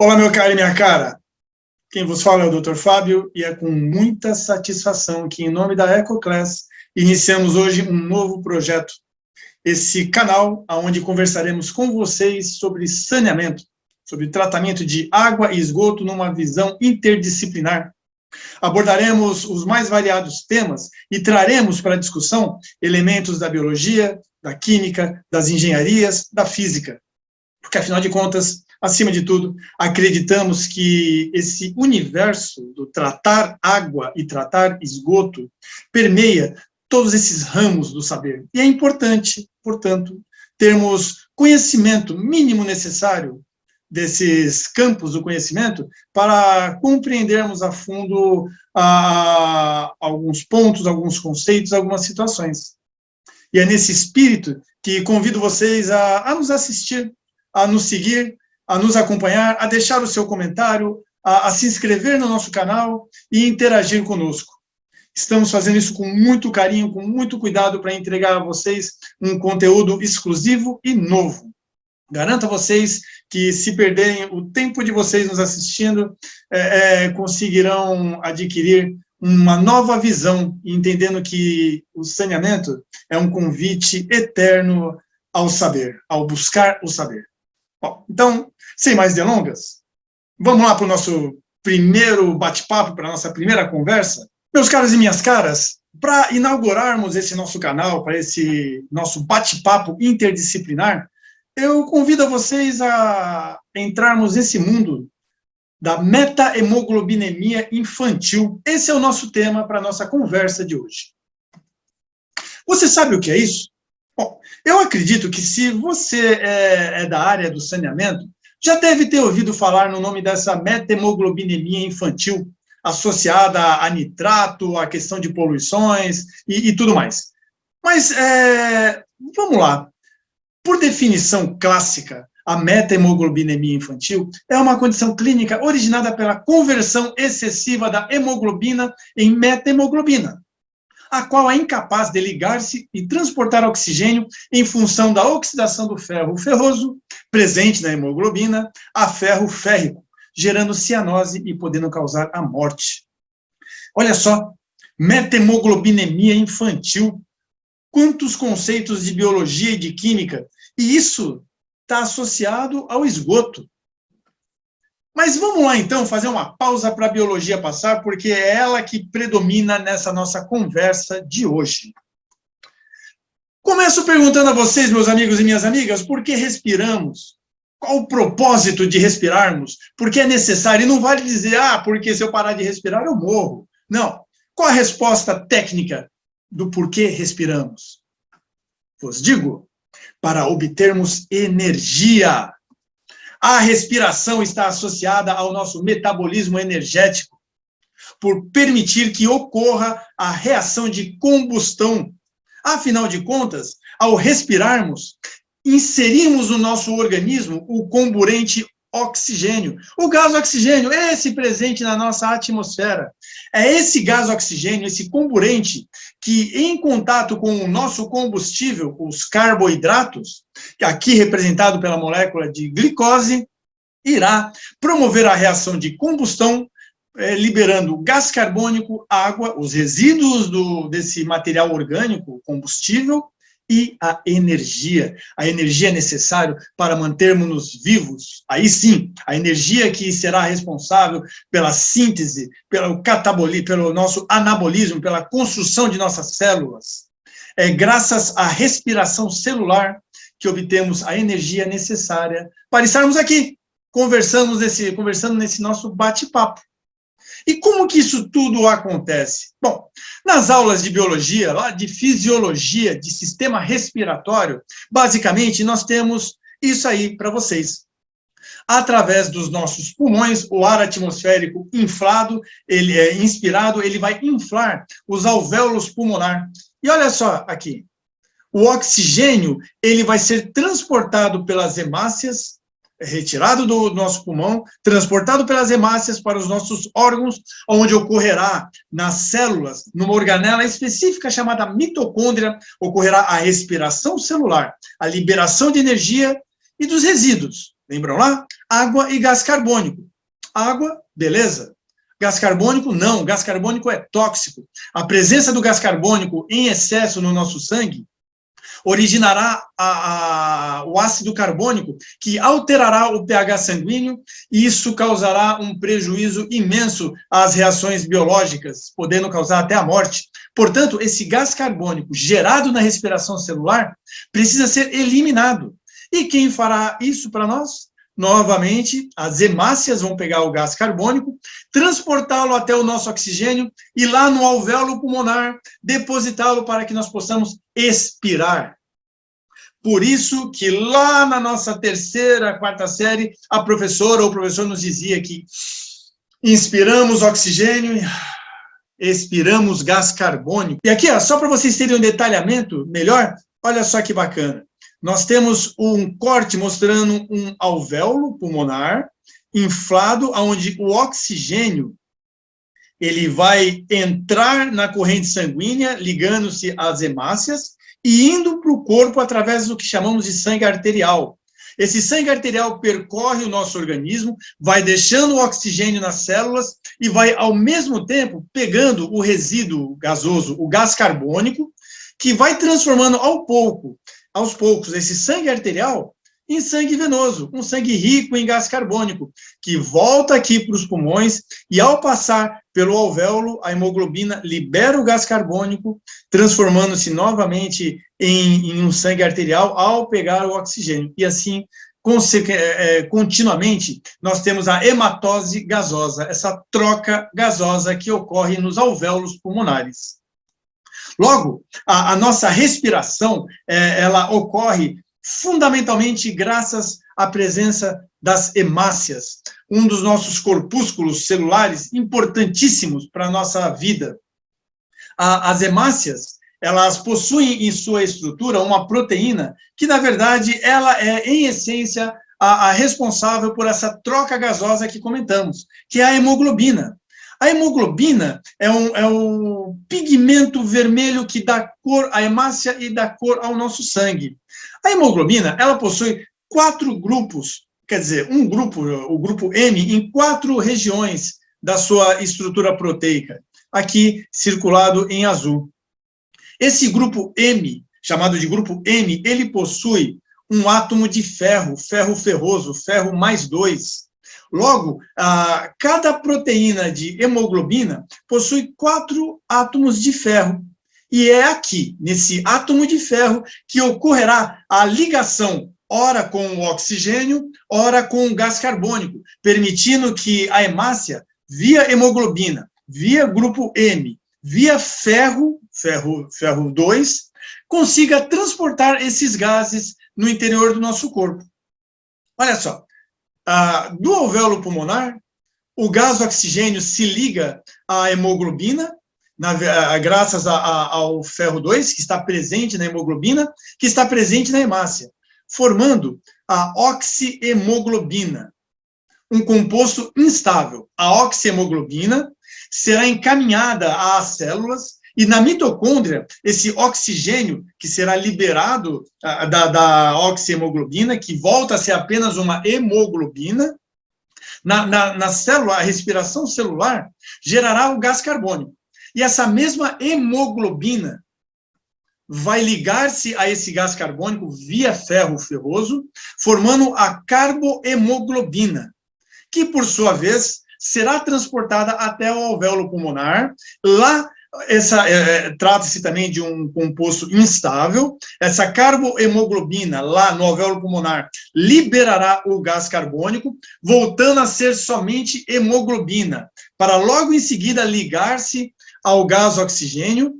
Olá, meu caro e minha cara. Quem vos fala é o Dr. Fábio e é com muita satisfação que, em nome da EcoClass, iniciamos hoje um novo projeto. Esse canal onde conversaremos com vocês sobre saneamento, sobre tratamento de água e esgoto numa visão interdisciplinar. Abordaremos os mais variados temas e traremos para a discussão elementos da biologia, da química, das engenharias, da física. Porque, afinal de contas, acima de tudo, acreditamos que esse universo do tratar água e tratar esgoto permeia todos esses ramos do saber. E é importante, portanto, termos conhecimento mínimo necessário desses campos do conhecimento para compreendermos a fundo alguns pontos, alguns conceitos, algumas situações. E é nesse espírito que convido vocês a nos assistir, a nos seguir, a nos acompanhar, a deixar o seu comentário, a se inscrever no nosso canal e interagir conosco. Estamos fazendo isso com muito carinho, com muito cuidado para entregar a vocês um conteúdo exclusivo e novo. Garanto a vocês que, se perderem o tempo de vocês nos assistindo, conseguirão adquirir uma nova visão, entendendo que o saneamento é um convite eterno ao saber, ao buscar o saber. Bom, então, sem mais delongas, vamos lá para o nosso primeiro bate-papo, para a nossa primeira conversa. Meus caros e minhas caras, para inaugurarmos esse nosso canal, para esse nosso bate-papo interdisciplinar, eu convido a vocês a entrarmos nesse mundo da meta-hemoglobinemia infantil. Esse é o nosso tema para a nossa conversa de hoje. Você sabe o que é isso? Bom, eu acredito que, se você é da área do saneamento, já deve ter ouvido falar no nome dessa meta-hemoglobinemia infantil, associada a nitrato, a questão de poluições e tudo mais. Mas, vamos lá. Por definição clássica, a meta-hemoglobinemia infantil é uma condição clínica originada pela conversão excessiva da hemoglobina em meta-hemoglobina, a qual é incapaz de ligar-se e transportar oxigênio em função da oxidação do ferro ferroso, presente na hemoglobina, a ferro férrico, gerando cianose e podendo causar a morte. Olha só, meta-hemoglobinemia infantil, quantos conceitos de biologia e de química, e isso está associado ao esgoto. Mas vamos lá, então, fazer uma pausa para a biologia passar, porque é ela que predomina nessa nossa conversa de hoje. Começo perguntando a vocês, meus amigos e minhas amigas, por que respiramos? Qual o propósito de respirarmos? Por que é necessário? E não vale dizer, porque se eu parar de respirar, eu morro. Não. Qual a resposta técnica do porquê respiramos? Vos digo, para obtermos energia. A respiração está associada ao nosso metabolismo energético, por permitir que ocorra a reação de combustão. Afinal de contas, ao respirarmos, inserimos no nosso organismo o comburente oxigênio. O gás oxigênio, esse presente na nossa atmosfera. É esse gás oxigênio, esse comburente, que, em contato com o nosso combustível, os carboidratos, aqui representado pela molécula de glicose, irá promover a reação de combustão, liberando gás carbônico, água, os resíduos desse material orgânico, combustível, e a energia. A energia é necessária para mantermos-nos vivos. Aí sim, a energia que será responsável pela síntese, pelo catabolismo, pelo nosso anabolismo, pela construção de nossas células. É graças à respiração celular que obtemos a energia necessária para estarmos aqui, conversando nesse nosso bate-papo. E como que isso tudo acontece? Bom, nas aulas de biologia, lá de fisiologia, de sistema respiratório, basicamente nós temos isso aí para vocês. Através dos nossos pulmões, o ar atmosférico inflado, ele é inspirado, ele vai inflar os alvéolos pulmonar. E olha só aqui, o oxigênio, ele vai ser transportado pelas hemácias, retirado do nosso pulmão, transportado pelas hemácias para os nossos órgãos, onde ocorrerá nas células, numa organela específica chamada mitocôndria, ocorrerá a respiração celular, a liberação de energia e dos resíduos. Lembram lá? Água e gás carbônico. Água, beleza. Gás carbônico, não. Gás carbônico é tóxico. A presença do gás carbônico em excesso no nosso sangue originará o ácido carbônico, que alterará o pH sanguíneo, e isso causará um prejuízo imenso às reações biológicas, podendo causar até a morte. Portanto, esse gás carbônico gerado na respiração celular precisa ser eliminado. E quem fará isso para nós? Novamente, as hemácias vão pegar o gás carbônico, transportá-lo até o nosso oxigênio e lá no alvéolo pulmonar depositá-lo para que nós possamos expirar. Por isso que lá na nossa terceira, quarta série, a professora ou o professor nos dizia que inspiramos oxigênio e expiramos gás carbônico. E aqui, ó, só para vocês terem um detalhamento melhor, olha só que bacana. Nós temos um corte mostrando um alvéolo pulmonar inflado, onde o oxigênio ele vai entrar na corrente sanguínea, ligando-se às hemácias e indo para o corpo através do que chamamos de sangue arterial. Esse sangue arterial percorre o nosso organismo, vai deixando o oxigênio nas células e vai, ao mesmo tempo, pegando o resíduo gasoso, o gás carbônico, que vai transformando aos poucos, esse sangue arterial em sangue venoso, um sangue rico em gás carbônico, que volta aqui para os pulmões e, ao passar pelo alvéolo, a hemoglobina libera o gás carbônico, transformando-se novamente em um sangue arterial ao pegar o oxigênio. E assim, continuamente, nós temos a hematose gasosa, essa troca gasosa que ocorre nos alvéolos pulmonares. Logo, a nossa respiração, ela ocorre fundamentalmente graças à presença das hemácias, um dos nossos corpúsculos celulares importantíssimos para a nossa vida. As hemácias, elas possuem em sua estrutura uma proteína que, na verdade, ela é, em essência, a responsável por essa troca gasosa que comentamos, que é a hemoglobina. A hemoglobina é um pigmento vermelho que dá cor à hemácia e dá cor ao nosso sangue. A hemoglobina, ela possui 4 grupos, quer dizer, o grupo M, em 4 regiões da sua estrutura proteica, aqui circulado em azul. Esse grupo M, chamado de grupo M, ele possui um átomo de ferro, ferro ferroso, ferro mais 2. Logo, cada proteína de hemoglobina possui 4 átomos de ferro. E é aqui, nesse átomo de ferro, que ocorrerá a ligação, ora com o oxigênio, ora com o gás carbônico, permitindo que a hemácia, via hemoglobina, via grupo M, via ferro 2, consiga transportar esses gases no interior do nosso corpo. Olha só, do alvéolo pulmonar, o gás oxigênio se liga à hemoglobina, graças ao ferro 2, que está presente na hemoglobina, que está presente na hemácia, formando a oxihemoglobina, um composto instável. A oxihemoglobina será encaminhada às células e na mitocôndria, esse oxigênio que será liberado da oxihemoglobina, que volta a ser apenas uma hemoglobina, na célula, a respiração celular gerará o gás carbônico. E essa mesma hemoglobina vai ligar-se a esse gás carbônico via ferro ferroso, formando a carbohemoglobina, que, por sua vez, será transportada até o alvéolo pulmonar. Lá, trata-se também de um composto instável. Essa carbohemoglobina, lá no alvéolo pulmonar, liberará o gás carbônico, voltando a ser somente hemoglobina, para logo em seguida ligar-se ao gás oxigênio,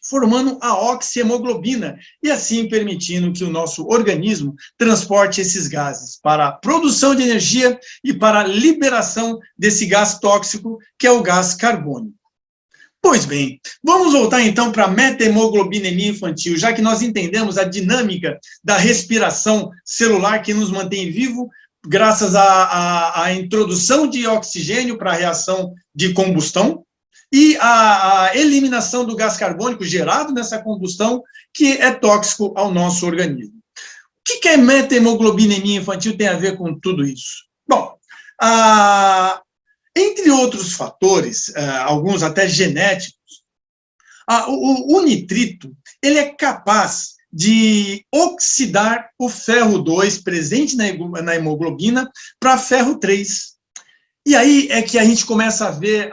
formando a oxihemoglobina, e assim permitindo que o nosso organismo transporte esses gases para a produção de energia e para a liberação desse gás tóxico, que é o gás carbônico. Pois bem, vamos voltar então para a metahemoglobinemia infantil, já que nós entendemos a dinâmica da respiração celular que nos mantém vivo, graças à introdução de oxigênio para a reação de combustão, e a eliminação do gás carbônico gerado nessa combustão, que é tóxico ao nosso organismo. O que é meta-hemoglobinemia infantil tem a ver com tudo isso? Bom, entre outros fatores, alguns até genéticos, o nitrito ele é capaz de oxidar o ferro 2 presente na hemoglobina para ferro 3. E aí é que a gente começa a ver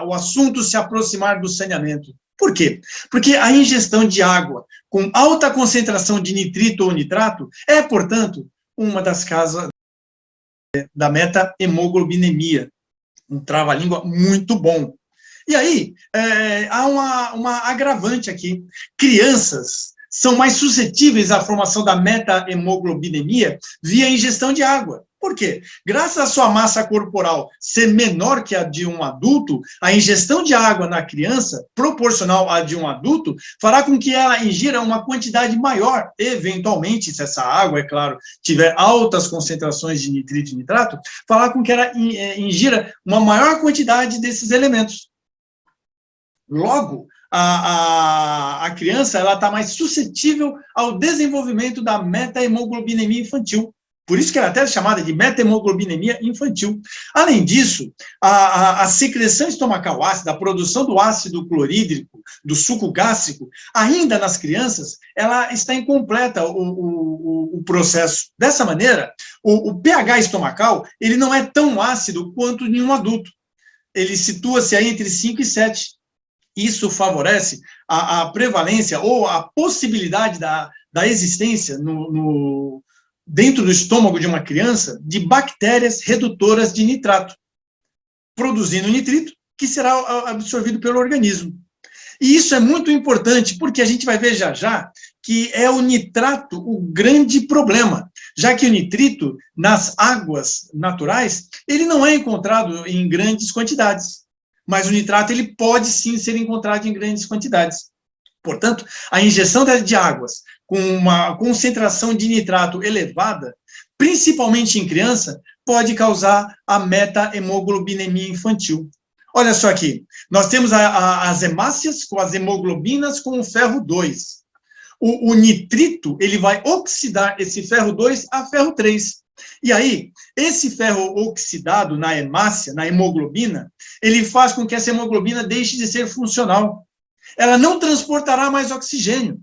o assunto se aproximar do saneamento. Por quê? Porque a ingestão de água com alta concentração de nitrito ou nitrato é, portanto, uma das causas da meta-hemoglobinemia. Um trava-língua muito bom. E aí, há uma agravante aqui. Crianças são mais suscetíveis à formação da meta-hemoglobinemia via ingestão de água. Por quê? Graças à sua massa corporal ser menor que a de um adulto, a ingestão de água na criança, proporcional à de um adulto, fará com que ela ingira uma quantidade maior, eventualmente, se essa água, é claro, tiver altas concentrações de nitrito e nitrato, fará com que ela ingira uma maior quantidade desses elementos. Logo, a criança está mais suscetível ao desenvolvimento da meta-hemoglobinemia infantil. Por isso que ela até é chamada de meta-hemoglobinemia infantil. Além disso, a secreção estomacal ácida, a produção do ácido clorídrico, do suco gástrico, ainda nas crianças, ela está incompleta o processo. Dessa maneira, o pH estomacal ele não é tão ácido quanto em um adulto. Ele situa-se aí entre 5 e 7. Isso favorece a prevalência ou a possibilidade da existência dentro do estômago de uma criança de bactérias redutoras de nitrato, produzindo nitrito que será absorvido pelo organismo. E isso é muito importante, porque a gente vai ver já que é o nitrato o grande problema, já que o nitrito, nas águas naturais, ele não é encontrado em grandes quantidades. Mas o nitrato ele pode sim ser encontrado em grandes quantidades. Portanto, a injeção de águas com uma concentração de nitrato elevada, principalmente em criança, pode causar a meta-hemoglobinemia infantil. Olha só aqui, nós temos as hemácias com as hemoglobinas com o ferro 2. O nitrito ele vai oxidar esse ferro 2 a ferro 3. E aí, esse ferro oxidado na hemácia, na hemoglobina, ele faz com que essa hemoglobina deixe de ser funcional. Ela não transportará mais oxigênio.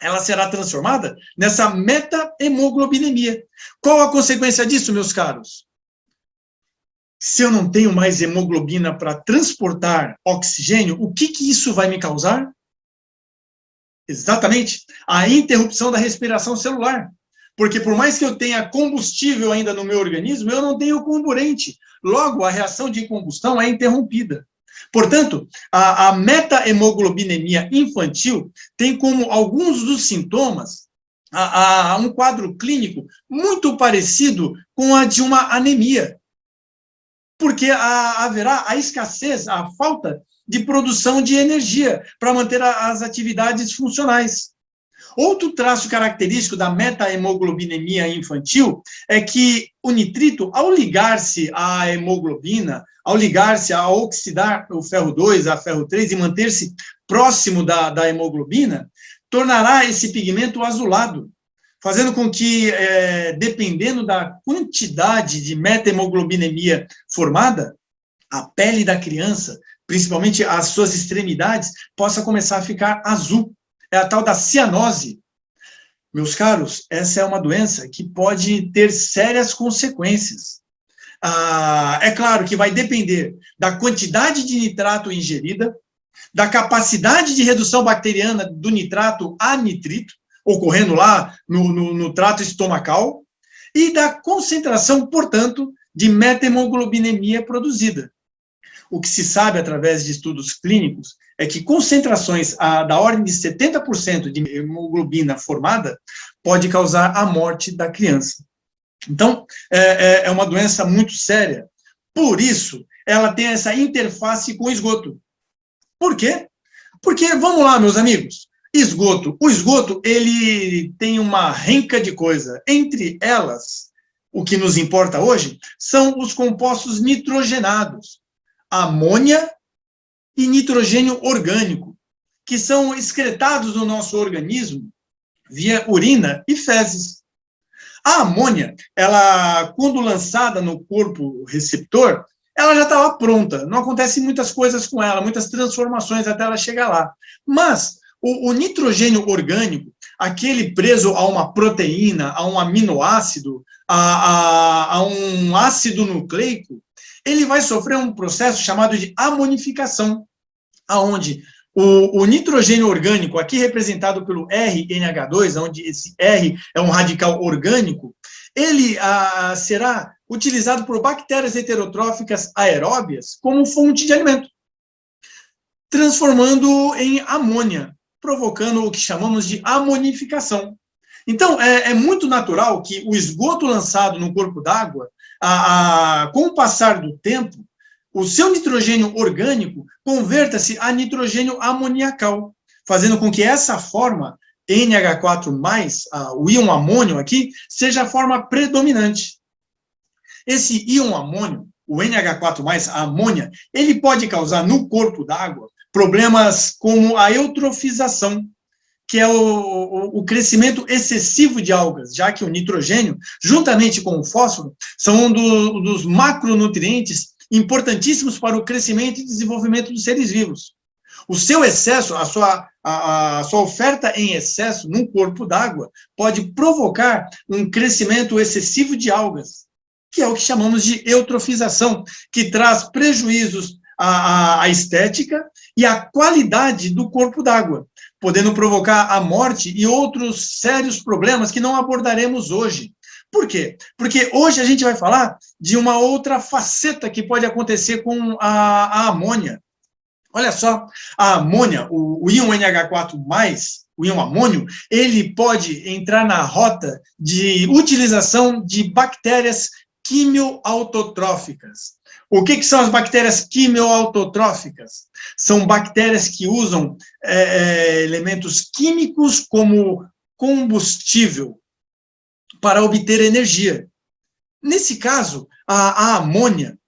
Ela será transformada nessa meta-hemoglobinemia. Qual a consequência disso, meus caros? Se eu não tenho mais hemoglobina para transportar oxigênio, o que isso vai me causar? Exatamente, a interrupção da respiração celular. Porque por mais que eu tenha combustível ainda no meu organismo, eu não tenho comburente. Logo, a reação de combustão é interrompida. Portanto, a meta-hemoglobinemia infantil tem como alguns dos sintomas um quadro clínico muito parecido com a de uma anemia. Porque haverá a escassez, a falta de produção de energia para manter as atividades funcionais. Outro traço característico da meta-hemoglobinemia infantil é que o nitrito, ao ligar-se à hemoglobina, ao ligar-se a oxidar o ferro 2, a ferro 3 e manter-se próximo da hemoglobina, tornará esse pigmento azulado, fazendo com que, dependendo da quantidade de meta-hemoglobinemia formada, a pele da criança, principalmente as suas extremidades, possa começar a ficar azul. É a tal da cianose. Meus caros, essa é uma doença que pode ter sérias consequências. É claro que vai depender da quantidade de nitrato ingerida, da capacidade de redução bacteriana do nitrato a nitrito, ocorrendo lá no trato estomacal, e da concentração, portanto, de meta-hemoglobinemia produzida. O que se sabe através de estudos clínicos é que concentrações da ordem de 70% de hemoglobina formada pode causar a morte da criança. Então, é uma doença muito séria. Por isso, ela tem essa interface com o esgoto. Por quê? Porque, vamos lá, meus amigos, esgoto. O esgoto, ele tem uma renca de coisa. Entre elas, o que nos importa hoje, são os compostos nitrogenados. Amônia e nitrogênio orgânico, que são excretados no nosso organismo via urina e fezes. A amônia, ela, quando lançada no corpo receptor, ela já estava pronta. Não acontecem muitas coisas com ela, muitas transformações até ela chegar lá. Mas o nitrogênio orgânico, aquele preso a uma proteína, a um aminoácido, a um ácido nucleico, ele vai sofrer um processo chamado de amonificação, aonde o nitrogênio orgânico, aqui representado pelo RNH2, onde esse R é um radical orgânico, ele será utilizado por bactérias heterotróficas aeróbias como fonte de alimento, transformando em amônia, provocando o que chamamos de amonificação. Então, é muito natural que o esgoto lançado no corpo d'água, com o passar do tempo, o seu nitrogênio orgânico converta-se a nitrogênio amoniacal, fazendo com que essa forma, NH4+, o íon amônio aqui, seja a forma predominante. Esse íon amônio, o NH4+, a amônia, ele pode causar no corpo d'água problemas como a eutrofização, que é o crescimento excessivo de algas, já que o nitrogênio, juntamente com o fósforo, são um dos macronutrientes importantíssimos para o crescimento e desenvolvimento dos seres vivos. O seu excesso, a sua oferta em excesso num corpo d'água pode provocar um crescimento excessivo de algas, que é o que chamamos de eutrofização, que traz prejuízos à estética e à qualidade do corpo d'água, podendo provocar a morte e outros sérios problemas que não abordaremos hoje. Por quê? Porque hoje a gente vai falar de uma outra faceta que pode acontecer com a amônia. Olha só, a amônia, o íon NH4+, o íon amônio, ele pode entrar na rota de utilização de bactérias quimioautotróficas. O que são as bactérias quimioautotróficas? São bactérias que usam elementos químicos como combustível para obter energia. Nesse caso, a amônia,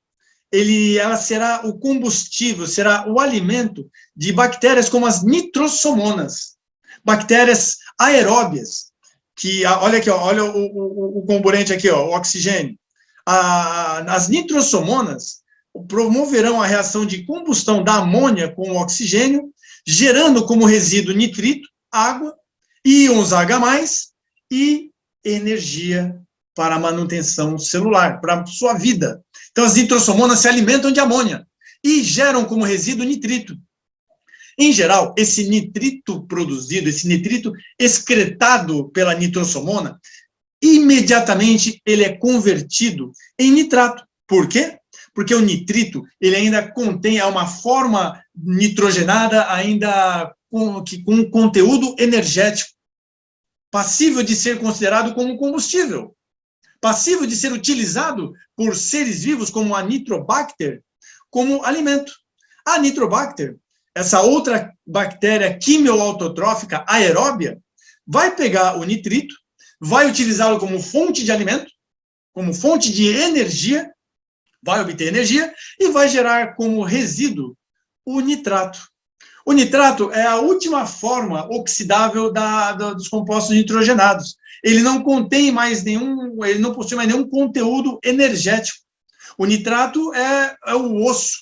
ela será o combustível, será o alimento de bactérias como as nitrossomonas, bactérias aeróbias, que, olha aqui, ó, olha o comburente aqui, ó, o oxigênio. As nitrossomonas promoverão a reação de combustão da amônia com o oxigênio, gerando como resíduo nitrito, água, íons H+, e energia para a manutenção celular, para a sua vida. Então, as nitrossomonas se alimentam de amônia e geram como resíduo nitrito. Em geral, esse nitrito produzido, esse nitrito excretado pela nitrossomona, imediatamente ele é convertido em nitrato. Por quê? Porque o nitrito, ele ainda contém uma forma nitrogenada, ainda com conteúdo energético, passível de ser considerado como combustível, passível de ser utilizado por seres vivos como a Nitrobacter, como alimento. A Nitrobacter, essa outra bactéria quimioautotrófica aeróbia, vai pegar o nitrito, vai utilizá-lo como fonte de alimento, como fonte de energia, vai obter energia e vai gerar como resíduo o nitrato. O nitrato é a última forma oxidável dos compostos nitrogenados. Ele não contém mais ele não possui mais nenhum conteúdo energético. O nitrato é o osso,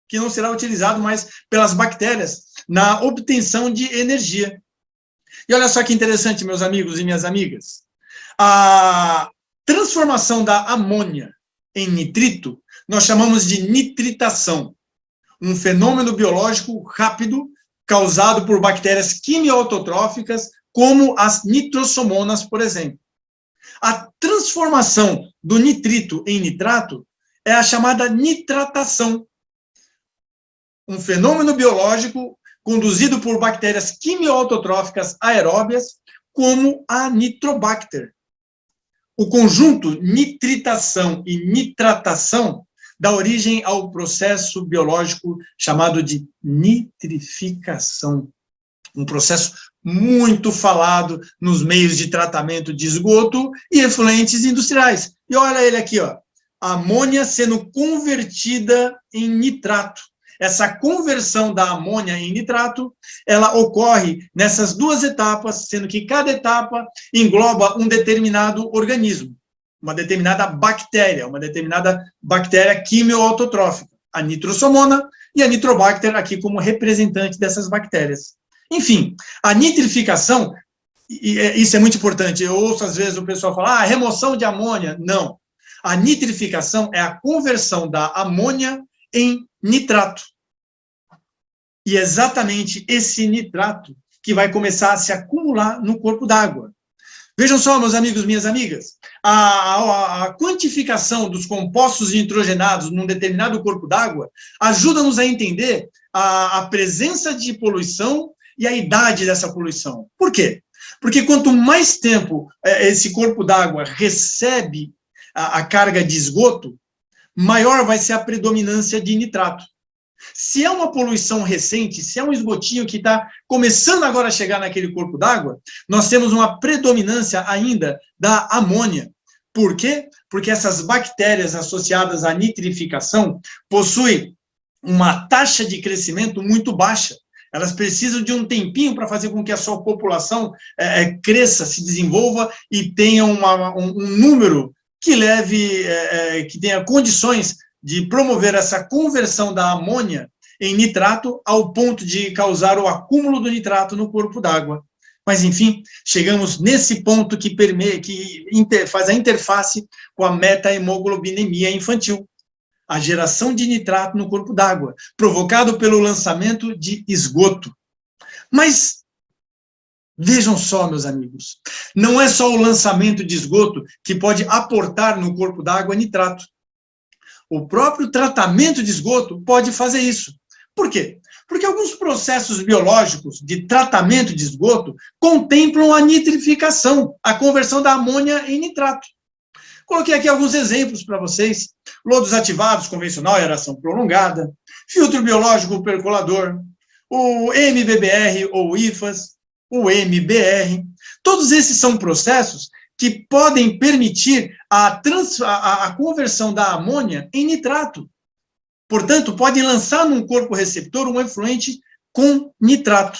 que não será utilizado mais pelas bactérias na obtenção de energia. E olha só que interessante, meus amigos e minhas amigas. A transformação da amônia em nitrito, nós chamamos de nitritação. Um fenômeno biológico rápido causado por bactérias quimioautotróficas, como as nitrossomonas, por exemplo. A transformação do nitrito em nitrato é a chamada nitratação. Um fenômeno biológico conduzido por bactérias quimioautotróficas aeróbias, como a Nitrobacter. O conjunto nitritação e nitratação dá origem ao processo biológico chamado de nitrificação. Um processo muito falado nos meios de tratamento de esgoto e efluentes industriais. E olha ele aqui, ó, a amônia sendo convertida em nitrato. essa conversão da amônia em nitrato, ela ocorre nessas duas etapas, sendo que cada etapa engloba um determinado organismo, uma determinada bactéria quimioautotrófica, a nitrosomona e a nitrobacter aqui como representante dessas bactérias. Enfim, a nitrificação, isso é muito importante, eu ouço às vezes o pessoal falar, remoção de amônia. Não. A nitrificação é a conversão da amônia em nitrato. E é exatamente esse nitrato que vai começar a se acumular no corpo d'água. Vejam só, meus amigos, minhas amigas, a quantificação dos compostos nitrogenados num determinado corpo d'água ajuda-nos a entender a presença de poluição e a idade dessa poluição. Por quê? Porque quanto mais tempo esse corpo d'água recebe a carga de esgoto, maior vai ser a predominância de nitrato. Se é uma poluição recente, se é um esgotinho que está começando agora a chegar naquele corpo d'água, nós temos uma predominância ainda da amônia. Por quê? Porque essas bactérias associadas à nitrificação possuem uma taxa de crescimento muito baixa. Elas precisam de um tempinho para fazer com que a sua população cresça, se desenvolva e tenha um número que leve, que tenha condições de promover essa conversão da amônia em nitrato ao ponto de causar o acúmulo do nitrato no corpo d'água. Mas, enfim, chegamos nesse ponto que faz a interface com a meta-hemoglobinemia infantil, a geração de nitrato no corpo d'água, provocado pelo lançamento de esgoto. Mas, vejam só, meus amigos, não é só o lançamento de esgoto que pode aportar no corpo d'água nitrato. O próprio tratamento de esgoto pode fazer isso. Por quê? Porque alguns processos biológicos de tratamento de esgoto contemplam a nitrificação, a conversão da amônia em nitrato. Coloquei aqui alguns exemplos para vocês. Lodos ativados, convencional, aeração prolongada, filtro biológico percolador, o MBBR ou IFAS, o MBR. Todos esses são processos que podem permitir a conversão da amônia em nitrato. Portanto, podem lançar num corpo receptor um efluente com nitrato.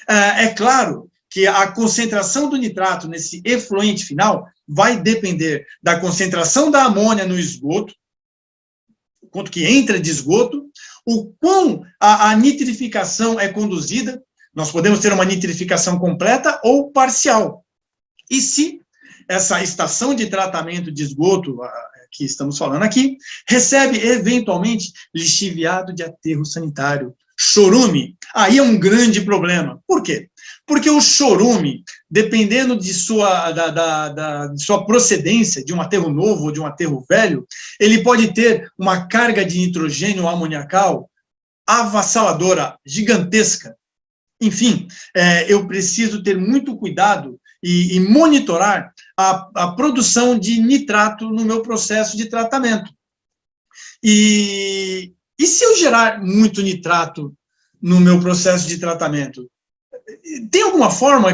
É claro que a concentração do nitrato nesse efluente final vai depender da concentração da amônia no esgoto, o quanto que entra de esgoto, o quão a nitrificação é conduzida. Nós podemos ter uma nitrificação completa ou parcial. E se essa estação de tratamento de esgoto, que estamos falando aqui, recebe eventualmente lixiviado de aterro sanitário, chorume, aí é um grande problema. Por quê? Porque o chorume, dependendo de sua procedência, de um aterro novo ou de um aterro velho, ele pode ter uma carga de nitrogênio amoniacal avassaladora, gigantesca. Enfim, eu preciso ter muito cuidado e monitorar a produção de nitrato no meu processo de tratamento. E se eu gerar muito nitrato no meu processo de tratamento? Tem alguma forma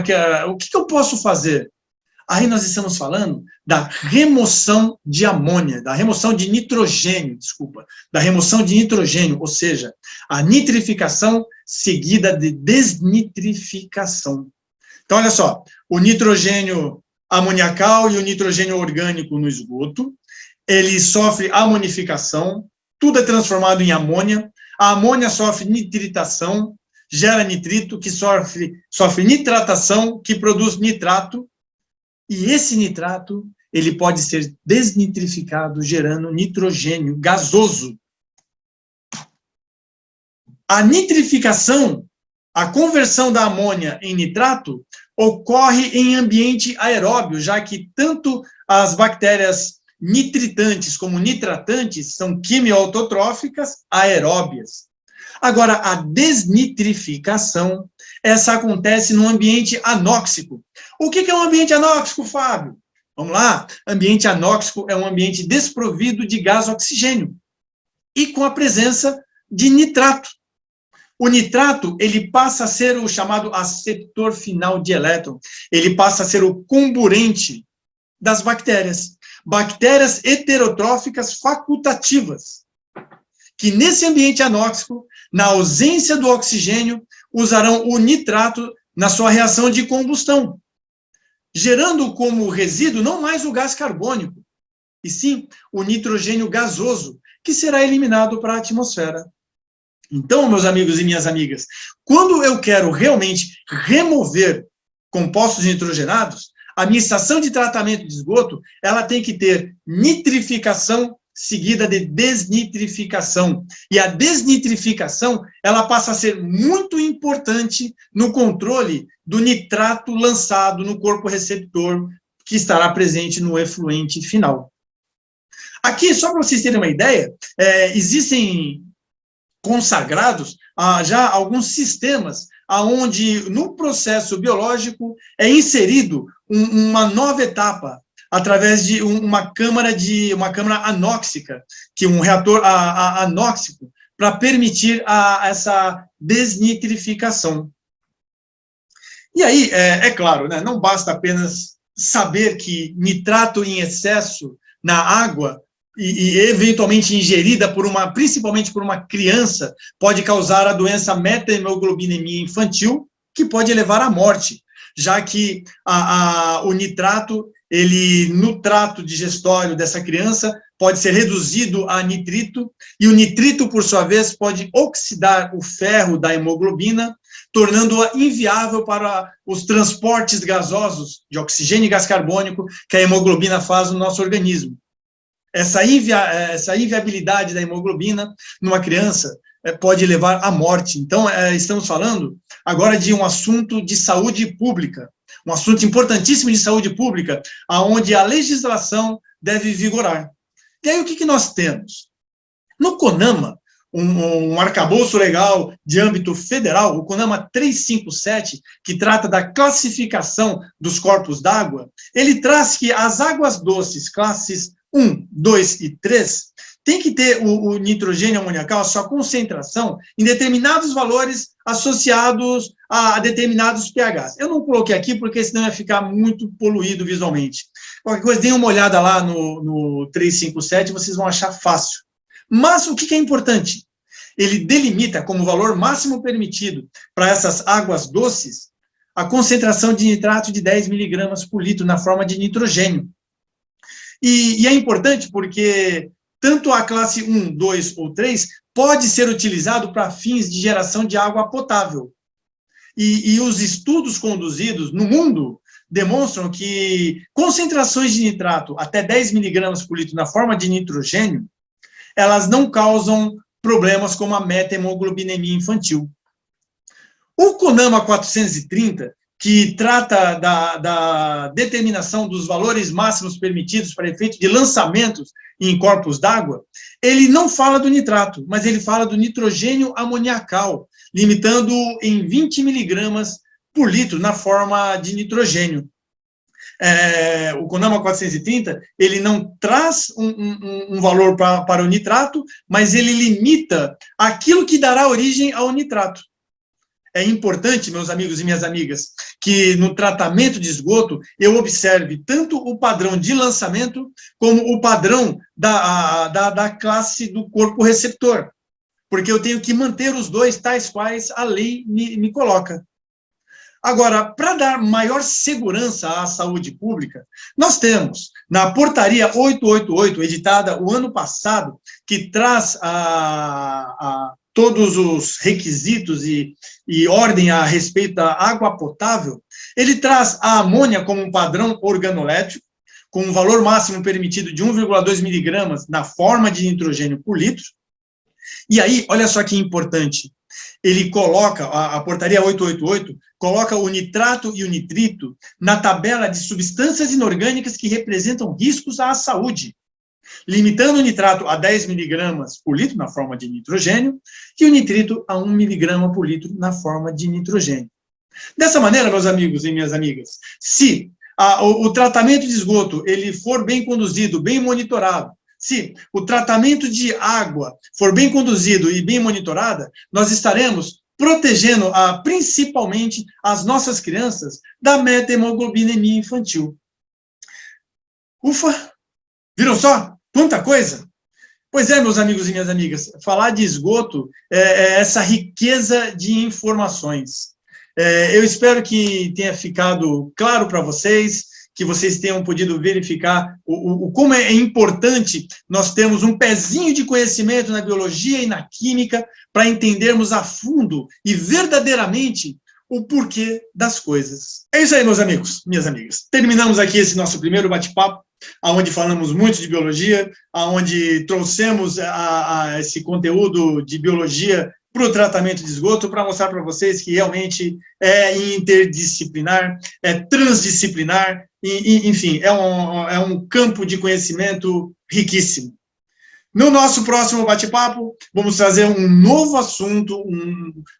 o que eu posso fazer? Aí nós estamos falando da remoção de amônia, da remoção de nitrogênio, da remoção de nitrogênio, ou seja, a nitrificação seguida de desnitrificação. Então, olha só, o nitrogênio amoniacal e o nitrogênio orgânico no esgoto, ele sofre amonificação, tudo é transformado em amônia, a amônia sofre nitritação, gera nitrito, que sofre nitratação, que produz nitrato, e esse nitrato, ele pode ser desnitrificado, gerando nitrogênio gasoso. A nitrificação, a conversão da amônia em nitrato, ocorre em ambiente aeróbio, já que tanto as bactérias nitritantes como nitratantes são quimioautotróficas aeróbias. Agora, a desnitrificação, essa acontece no ambiente anóxico. O que é um ambiente anóxico, Fábio? Vamos lá, ambiente anóxico é um ambiente desprovido de gás oxigênio e com a presença de nitrato. O nitrato, ele passa a ser o chamado aceptor final de elétron, ele passa a ser o comburente das bactérias. Bactérias heterotróficas facultativas. que nesse ambiente anóxico, na ausência do oxigênio, usarão o nitrato na sua reação de combustão, gerando como resíduo não mais o gás carbônico, e sim o nitrogênio gasoso, que será eliminado para a atmosfera. Então, meus amigos e minhas amigas, quando eu quero realmente remover compostos nitrogenados, a minha estação de tratamento de esgoto, ela tem que ter nitrificação seguida de desnitrificação. E a desnitrificação, ela passa a ser muito importante no controle do nitrato lançado no corpo receptor, que estará presente no efluente final. Aqui, só para vocês terem uma ideia, existem consagrados já alguns sistemas onde no processo biológico é inserido uma nova etapa através de uma câmara anóxica, que um reator anóxico, para permitir essa desnitrificação. E aí, é claro, né, não basta apenas saber que nitrato em excesso na água e eventualmente ingerida principalmente por uma criança, pode causar a doença meta-hemoglobinemia infantil, que pode levar à morte, já que o nitrato, no trato digestório dessa criança, pode ser reduzido a nitrito, e o nitrito, por sua vez, pode oxidar o ferro da hemoglobina, tornando-a inviável para os transportes gasosos de oxigênio e gás carbônico que a hemoglobina faz no nosso organismo. Essa inviabilidade da hemoglobina numa criança pode levar à morte. Então, estamos falando agora de um assunto de saúde pública, um assunto importantíssimo de saúde pública, onde a legislação deve vigorar. E aí, o que nós temos? No CONAMA, um arcabouço legal de âmbito federal, o CONAMA 357, que trata da classificação dos corpos d'água, ele traz que as águas doces, classes 1, 2 e 3, tem que ter o nitrogênio amoniacal, a sua concentração, em determinados valores associados a determinados pHs. Eu não coloquei aqui porque senão ia ficar muito poluído visualmente. Qualquer coisa, deem uma olhada lá no 357, vocês vão achar fácil. Mas o que é importante? Ele delimita como valor máximo permitido para essas águas doces a concentração de nitrato de 10 miligramas por litro na forma de nitrogênio. E é importante porque tanto a classe 1, 2 ou 3 pode ser utilizado para fins de geração de água potável. E os estudos conduzidos no mundo demonstram que concentrações de nitrato até 10 miligramas por litro na forma de nitrogênio, elas não causam problemas como a meta-hemoglobinemia infantil. O CONAMA 430, que trata da determinação dos valores máximos permitidos para efeito de lançamentos em corpos d'água, ele não fala do nitrato, mas ele fala do nitrogênio amoniacal, limitando em 20 miligramas por litro na forma de nitrogênio. O CONAMA 430, ele não traz um valor para o nitrato, mas ele limita aquilo que dará origem ao nitrato. É importante, meus amigos e minhas amigas, que no tratamento de esgoto eu observe tanto o padrão de lançamento como o padrão da classe do corpo receptor, porque eu tenho que manter os dois tais quais a lei me coloca. Agora, para dar maior segurança à saúde pública, nós temos, na portaria 888, editada o ano passado, que traz todos os requisitos e ordem a respeito da água potável, ele traz a amônia como um padrão organolétrico, com um valor máximo permitido de 1,2 miligramas na forma de nitrogênio por litro. E aí, olha só que importante, ele coloca, a portaria 888, coloca o nitrato e o nitrito na tabela de substâncias inorgânicas que representam riscos à saúde, limitando o nitrato a 10 miligramas por litro na forma de nitrogênio e o nitrito a 1 miligrama por litro na forma de nitrogênio. Dessa maneira, meus amigos e minhas amigas, se o tratamento de esgoto ele for bem conduzido, bem monitorado, se o tratamento de água for bem conduzido e bem monitorada, nós estaremos protegendo principalmente as nossas crianças da meta-hemoglobinemia infantil. Ufa! Viram só? Quanta coisa! Pois é, meus amigos e minhas amigas, falar de esgoto é essa riqueza de informações. Eu espero que tenha ficado claro para vocês, que vocês tenham podido verificar como é importante nós termos um pezinho de conhecimento na biologia e na química para entendermos a fundo e verdadeiramente o porquê das coisas. É isso aí, meus amigos, minhas amigas. Terminamos aqui esse nosso primeiro bate-papo, onde falamos muito de biologia, onde trouxemos esse conteúdo de biologia para o tratamento de esgoto, para mostrar para vocês que realmente é interdisciplinar, é transdisciplinar, enfim, é um campo de conhecimento riquíssimo. No nosso próximo bate-papo, vamos trazer um novo assunto,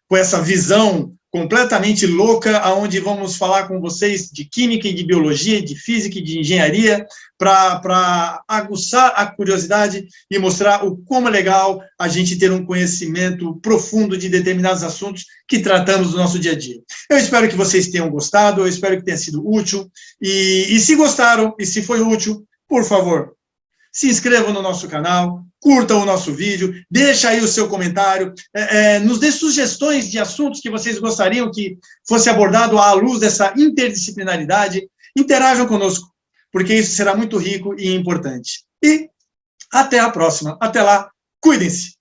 com essa visão completamente louca, onde vamos falar com vocês de química e de biologia, de física e de engenharia, para aguçar a curiosidade e mostrar o como é legal a gente ter um conhecimento profundo de determinados assuntos que tratamos no nosso dia a dia. Eu espero que vocês tenham gostado, eu espero que tenha sido útil, e se gostaram, e se foi útil, por favor, se inscrevam no nosso canal, curtam o nosso vídeo, deixa aí o seu comentário, nos dê sugestões de assuntos que vocês gostariam que fosse abordado à luz dessa interdisciplinaridade. Interajam conosco, porque isso será muito rico e importante. E até a próxima. Até lá, cuidem-se!